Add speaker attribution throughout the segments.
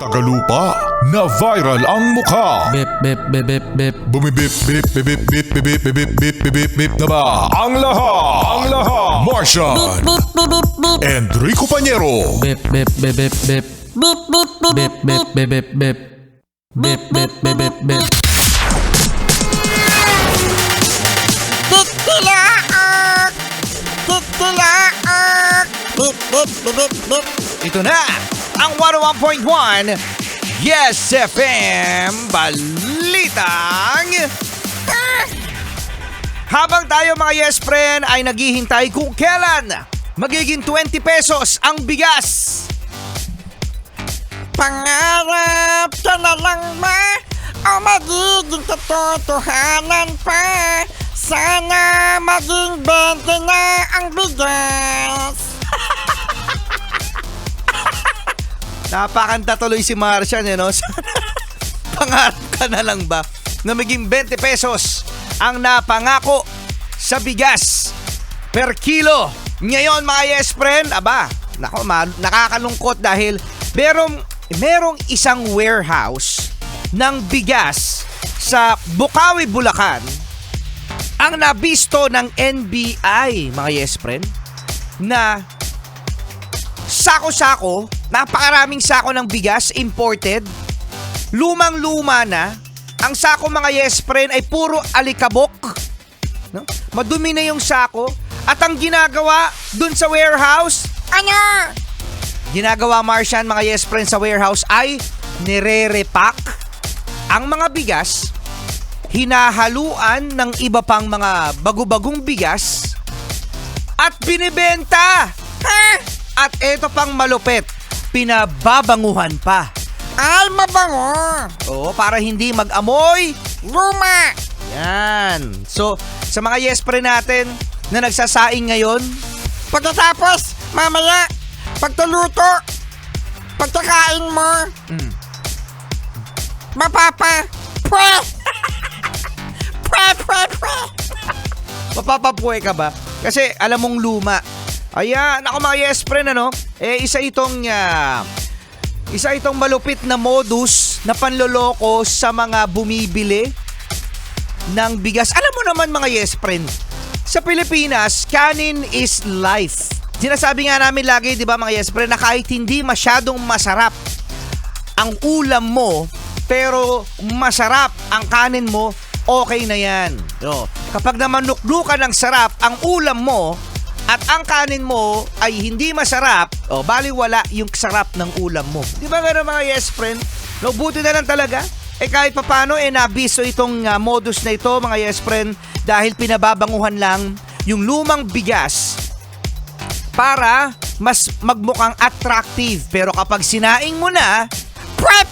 Speaker 1: Tagalupa, na viral ang mukha.
Speaker 2: Bip, bip, bip, bip, bip.
Speaker 1: Bumibip, bip, bip, bip, bip, bip, bip, bip, bip, bip, bip na ba? Ang lahat. Martian. Enrico Pañero.
Speaker 2: Bip, bip, bip, bip, bip. Bip, bip, bip, bip, bip, bip, bip. Bip, bip, bip, bip, bip.
Speaker 3: Titilaok! Titilaok! Bip, bip, bip, bip, bip.
Speaker 4: Ito na ang 101.1 Yes FM Balitang Habang tayo mga Yes Friend ay naghihintay kung kailan magiging 20 pesos ang bigas.
Speaker 3: Pangarap ka na lang ba? O magiging katotohanan pa? Sana maging 20 na ang bigas.
Speaker 4: Napakanta tuloy si Martian, no? Pangarap ka na lang ba na maging 20 pesos ang napangako sa bigas per kilo? Ngayon mga Yes Friend, nakakalungkot dahil merong isang warehouse ng bigas sa Bukawi, Bulacan ang nabisto ng NBI, mga Yes Friend, na sako-sako, napakaraming sako ng bigas imported, lumang-luma na. Ang sako mga Yes Friend ay puro alikabok, no? Madumi na yung sako. At ang ginagawa dun sa warehouse,
Speaker 3: Ano?
Speaker 4: ginagawa Martian mga Yes Friend sa warehouse ay nire-repack ang mga bigas, hinahaluan ng iba pang mga bago-bagong bigas at binibenta.
Speaker 3: Ha?
Speaker 4: At eto pang malupit, pinababanguhan pa.
Speaker 3: Ay, mabango.
Speaker 4: Oo, para hindi mag-amoy.
Speaker 3: Luma.
Speaker 4: Yan. So, sa mga Yes Friend natin na nagsasaing ngayon,
Speaker 3: Pagkatapos, mamaya, pagtuluto, pagkakain mo, mapapa, pwe! Pwe!
Speaker 4: mapapapuwe ka ba? Kasi alam mong luma. Ayan, ako mga Yes Friend, isa itong malupit na modus na panloloko sa mga bumibili ng bigas. Alam mo naman mga Yes Friend, sa Pilipinas, kanin is life. Sinasabi nga namin lagi, di ba mga Yes Friend, na kahit hindi masyadong masarap ang ulam mo, pero masarap ang kanin mo, okay na yan. So, kapag naman nuklukan ng sarap ang ulam mo, at ang kanin mo ay hindi masarap, baliwala yung sarap ng ulam mo. Di ba gano'n mga Yes Friend? No, buti na lang talaga. Kahit papano, nabiso itong modus na ito mga Yes Friend dahil pinababanguhan lang yung lumang bigas para mas magmukhang attractive. Pero kapag sinaing mo na,
Speaker 3: Pwe!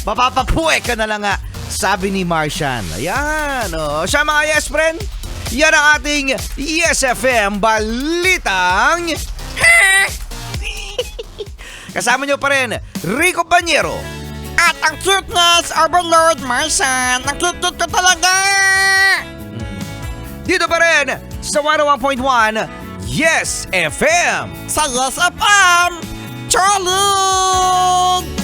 Speaker 4: mapapapuwe ka na lang nga, sabi ni Martian. Ayan, siya mga Yes Friend, yan ang ating Yes FM Balitang Kasama nyo pa rin Rico Pañero
Speaker 3: At ang cuteness overload, Martian. Ang cute ko talaga.
Speaker 4: dito pa rin sa 101.1 Yes FM.
Speaker 3: Sa Yes FM, Cholig!